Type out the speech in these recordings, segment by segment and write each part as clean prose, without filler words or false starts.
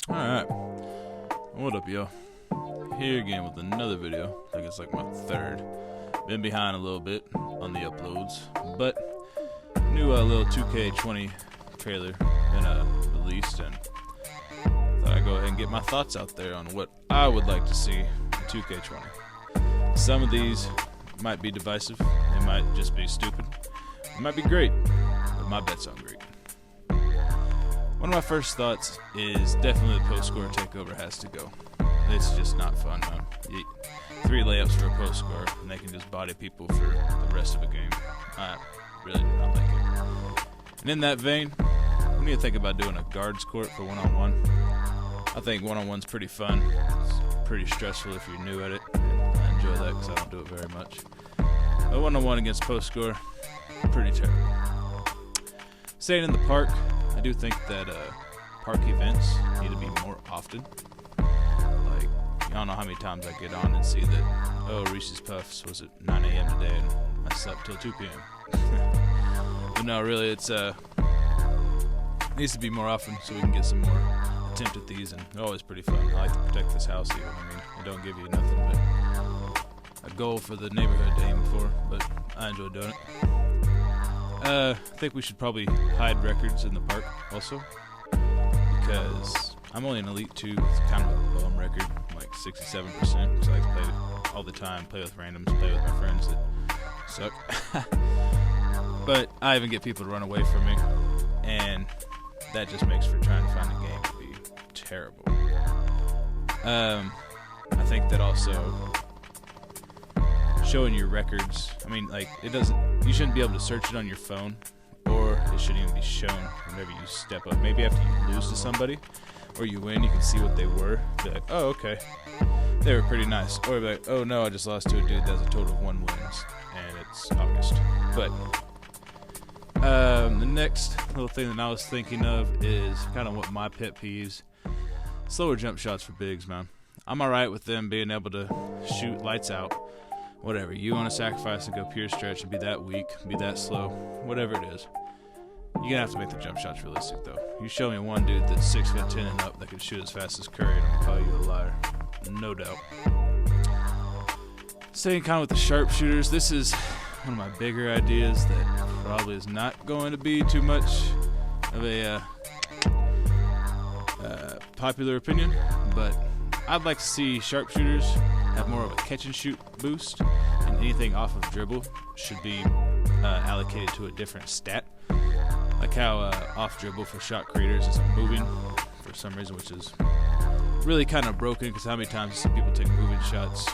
Alright, what up, y'all? Here again with another video. I think it's like my third. Been behind a little bit on the uploads, but new little 2K20 trailer been released, and thought I'd go ahead and get my thoughts out there on what I would like to see in 2K20. Some of these might be divisive, they might just be stupid, they might be great, but my bet's on great. One of my first thoughts is definitely the post-score takeover has to go. It's just not fun, man. 3 layups for a post-score, and they can just body people for the rest of a game. I really do not like it. And in that vein, we need to think about doing a guards court for one-on-one. I think one-on-one's pretty fun. It's pretty stressful if you're new at it. I enjoy that because I don't do it very much. But one-on-one against post-score, pretty terrible. Staying in the park, I do think that park events need to be more often. Like, I don't know how many times I get on and see that, oh, Reese's Puffs was at 9 a.m. today and I slept till 2 p.m. But no, really, it needs to be more often so we can get some more attempt at these, and they're always pretty fun. I like to protect this house even. I mean, they don't give you nothing but a goal for the neighborhood to aim for, but I enjoy doing it. I think we should probably hide records in the park also, because I'm only an Elite 2 with kind of a bum record, like 67%, because I like to play all the time, play with randoms, play with my friends that suck. But I even get people to run away from me, and that just makes for trying to find a game to be terrible. I think that also showing your records, I mean, like, you shouldn't be able to search it on your phone, or it shouldn't even be shown whenever you step up. Maybe after you lose to somebody or you win, you can see what they were, be like, oh, okay, they were pretty nice. Or be like, oh no, I just lost to a dude that has a total of 1 wins and it's August. But the next little thing that I was thinking of is kind of what my pet peeves: slower jump shots for bigs, man. I'm alright with them being able to shoot lights out. Whatever, you want to sacrifice and go pure stretch and be that weak, be that slow, whatever it is. You're going to have to make the jump shots realistic, though. You show me one dude that's 6'10" and up that can shoot as fast as Curry, and I'm going to call you a liar. No doubt. Staying kind of with the sharpshooters, this is one of my bigger ideas that probably is not going to be too much of a popular opinion, but I'd like to see sharpshooters have more of a catch and shoot boost, and anything off of dribble should be allocated to a different stat. Like how off dribble for shot creators isn't moving for some reason, which is really kind of broken, because how many times you see people take moving shots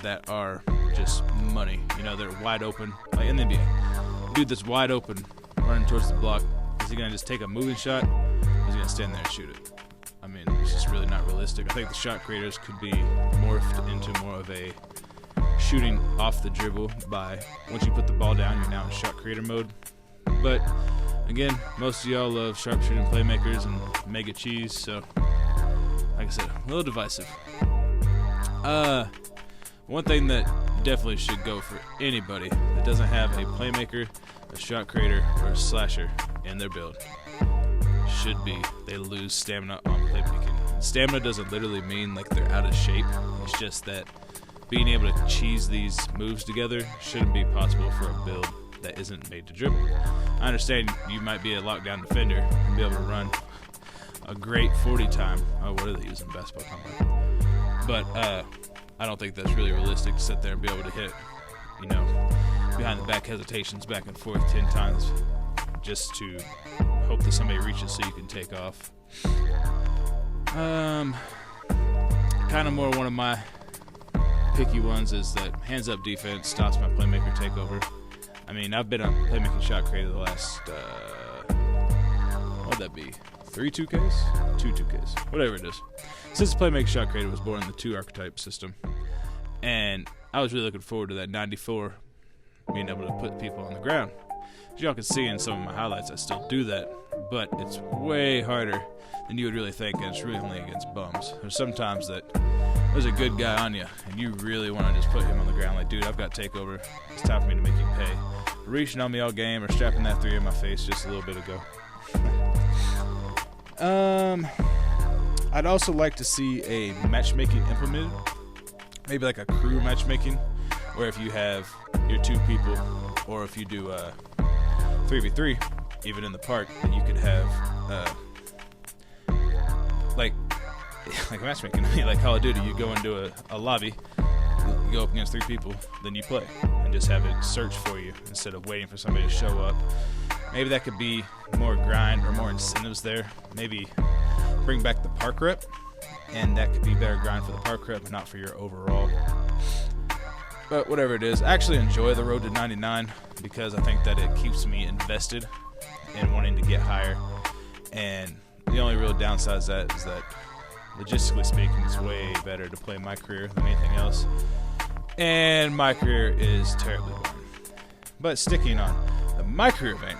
that are just money? You know, they're wide open. Like in the NBA, dude that's wide open running towards the block, is he going to just take a moving shot, or is he going to stand there and shoot it? I mean, it's just really not realistic. I think the shot creators could be morphed into more of a shooting off the dribble by, once you put the ball down, you're now in shot creator mode. But again, most of y'all love sharpshooting playmakers and mega cheese, so like I said, a little divisive. One thing that definitely should go for anybody that doesn't have a playmaker, a shot creator, or a slasher in their build should be they lose stamina on playmaking. And stamina doesn't literally mean like they're out of shape. It's just that being able to cheese these moves together shouldn't be possible for a build that isn't made to dribble. I understand you might be a lockdown defender and be able to run a great 40 time. Oh, what are they using? Basketball combine. But I don't think that's really realistic to sit there and be able to hit, you know, behind the back hesitations back and forth 10 times just to hope that somebody reaches so you can take off. Kind of more one of my picky ones is that hands up defense stops my playmaker takeover. I mean, I've been a playmaking shot creator the last, what would that be? 3 2Ks? 2 2Ks. Whatever it is. Since the playmaking shot creator was born in the 2 archetype system. And I was really looking forward to that 94 being able to put people on the ground. As y'all can see in some of my highlights, I still do that, but it's way harder than you would really think, and it's really only against bums. There's sometimes that there's a good guy on you, and you really want to just put him on the ground like, dude, I've got takeover. It's time for me to make you pay. Reaching on me all game or strapping that 3 in my face just a little bit ago. I'd also like to see a matchmaking implemented, maybe like a crew matchmaking, where if you have your 2 people, or if you do 3v3, even in the park, that you could have like matchmaking. Like Call of Duty, you go into a lobby, you go up against 3 people, then you play, and just have it search for you instead of waiting for somebody to show up. Maybe that could be more grind or more incentives there. Maybe bring back the park rep, and that could be better grind for the park rep and not for your overall. But whatever it is, I actually enjoy the road to 99 because I think that it keeps me invested in wanting to get higher. And the only real downside is that logistically speaking, it's way better to play my career than anything else. And my career is terribly boring. But sticking on the my career vein,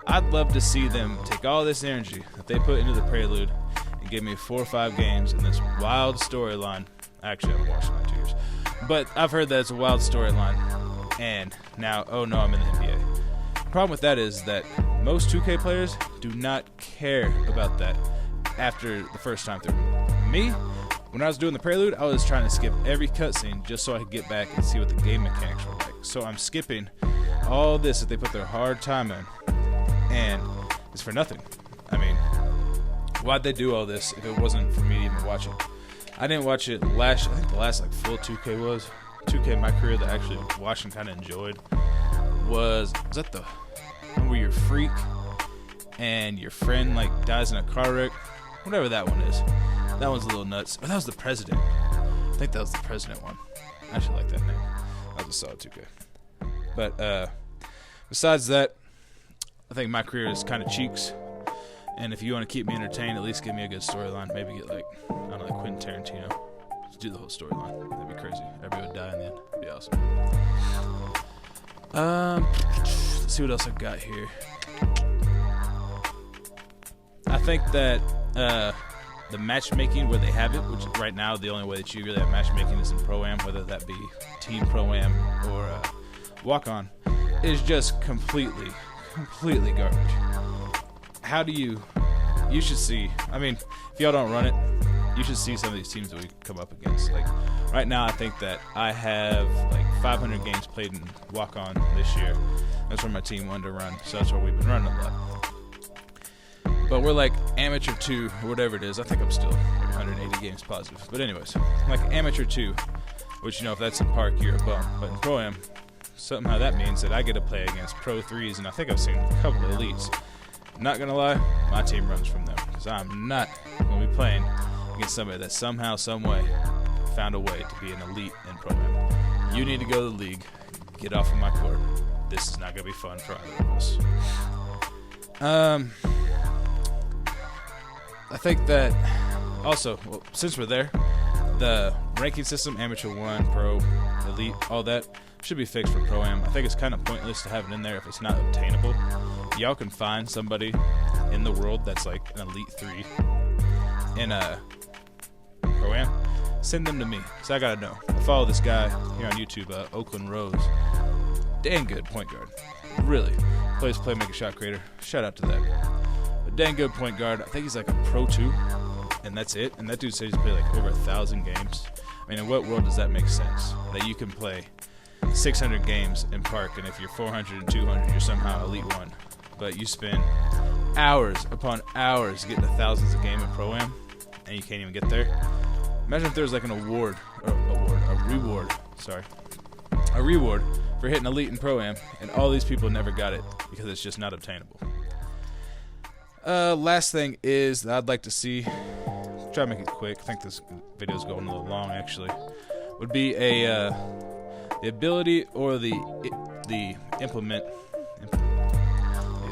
I'd love to see them take all this energy that they put into the Prelude and give me 4 or 5 games in this wild storyline. Actually, I haven't watched it in 2 years. But I've heard that it's a wild storyline. And now, oh no, I'm in the NBA. The problem with that is that most 2K players do not care about that after the first time through. Me, when I was doing the Prelude, I was trying to skip every cutscene just so I could get back and see what the game mechanics were like. So I'm skipping all this that they put their hard time in, and it's for nothing. I mean, why'd they do all this if it wasn't for me to even watch it? I didn't watch it I think the last like full 2K was. 2K in my career that I actually watched and kind of enjoyed was that the one where you're a freak and your friend like dies in a car wreck? Whatever that one is. That one's a little nuts. Oh, that was the President. I think that was the President one. I actually like that name. That was a solid 2K. But besides that, I think my career is kind of cheeks. And if you want to keep me entertained, at least give me a good storyline. Maybe get like, I don't know, like Quentin Tarantino. Just do the whole storyline. That'd be crazy. Everybody would die in the end. That'd be awesome. Let's see what else I got here. I think that the matchmaking where they have it, which right now the only way that you really have matchmaking is in Pro-Am, whether that be Team Pro-Am or Walk-On, is just completely garbage. How do you should see, I mean, if y'all don't run it, you should see some of these teams that we come up against. Like, right now I think that I have like 500 games played in Walk-On this year. That's where my team wanted to run, so that's where we've been running a lot. But we're like Amateur 2, or whatever it is. I think I'm still like 180 games positive. But anyways, like Amateur 2, which, you know, if that's in Park, you're a bum. But in Pro-Am, somehow that means that I get to play against Pro 3s, and I think I've seen a couple of Elites. Not gonna lie, my team runs from them, because I'm not going to be playing against somebody that somehow, some way, found a way to be an elite in Pro-Am. You need to go to the league, get off of my court. This is not going to be fun for either of us. I think that also, well, since we're there, the ranking system, Amateur 1, Pro, Elite, all that, should be fixed for Pro-Am. I think it's kind of pointless to have it in there if it's not obtainable. Y'all can find somebody in the world that's like an Elite 3 in a Pro-Am. Send them to me, because I got to know. I follow this guy here on YouTube, Oakland Rose. Dang good point guard. Really. Plays playmaker shot creator. Shout out to that. A dang good point guard. I think he's like a Pro 2, and that's it. And that dude says he's played like over 1,000 games. I mean, in what world does that make sense? That you can play 600 games in Park, and if you're 400 and 200, you're somehow Elite 1. But you spend hours upon hours getting to thousands of games in Pro-Am, and you can't even get there. Imagine if there was like a reward for hitting Elite in Pro-Am, and all these people never got it because it's just not obtainable. Last thing is that I'd like to see, try to make it quick, I think this video's going a little long actually, would be the ability or the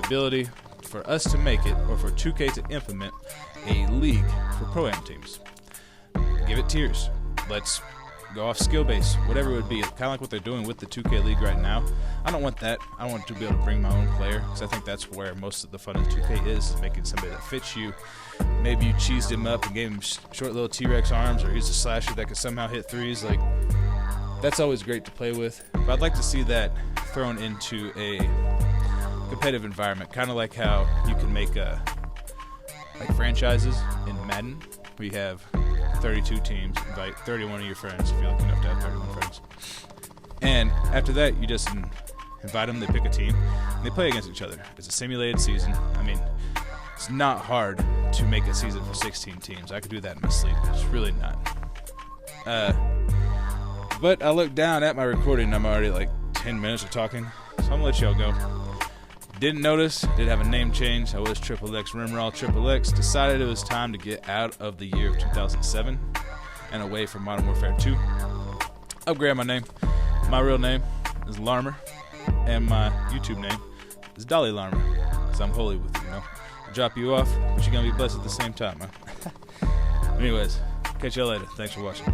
ability for us to make it, or for 2K to implement a league for Pro-Am teams. Give it tiers. Let's go off skill base, whatever it would be. Kind of like what they're doing with the 2K League right now. I don't want that. I want to be able to bring my own player, because I think that's where most of the fun of 2K is making somebody that fits you. Maybe you cheesed him up and gave him short little T-Rex arms, or he's a slasher that can somehow hit threes. Like, that's always great to play with. But I'd like to see that thrown into a competitive environment, kind of like how you can make like franchises in Madden. we have 32 teams. Invite 31 of your friends if you're lucky enough to have 31 friends. And after that, you just invite them, they pick a team, and they play against each other. It's a simulated season. I mean, it's not hard to make a season for 16 teams. I could do that in my sleep. It's really not. But I looked down at my recording, and I'm already like 10 minutes of talking, so I'm going to let y'all go. Didn't notice, did have a name change. I was Triple X Rimraw. Triple X decided it was time to get out of the year of 2007 and away from Modern Warfare 2. Upgrade my name. My real name is Larmer, and my YouTube name is Dolly Larmer, because I'm holy with you, I'll drop you off, but you're going to be blessed at the same time, huh? Anyways, catch y'all later. Thanks for watching.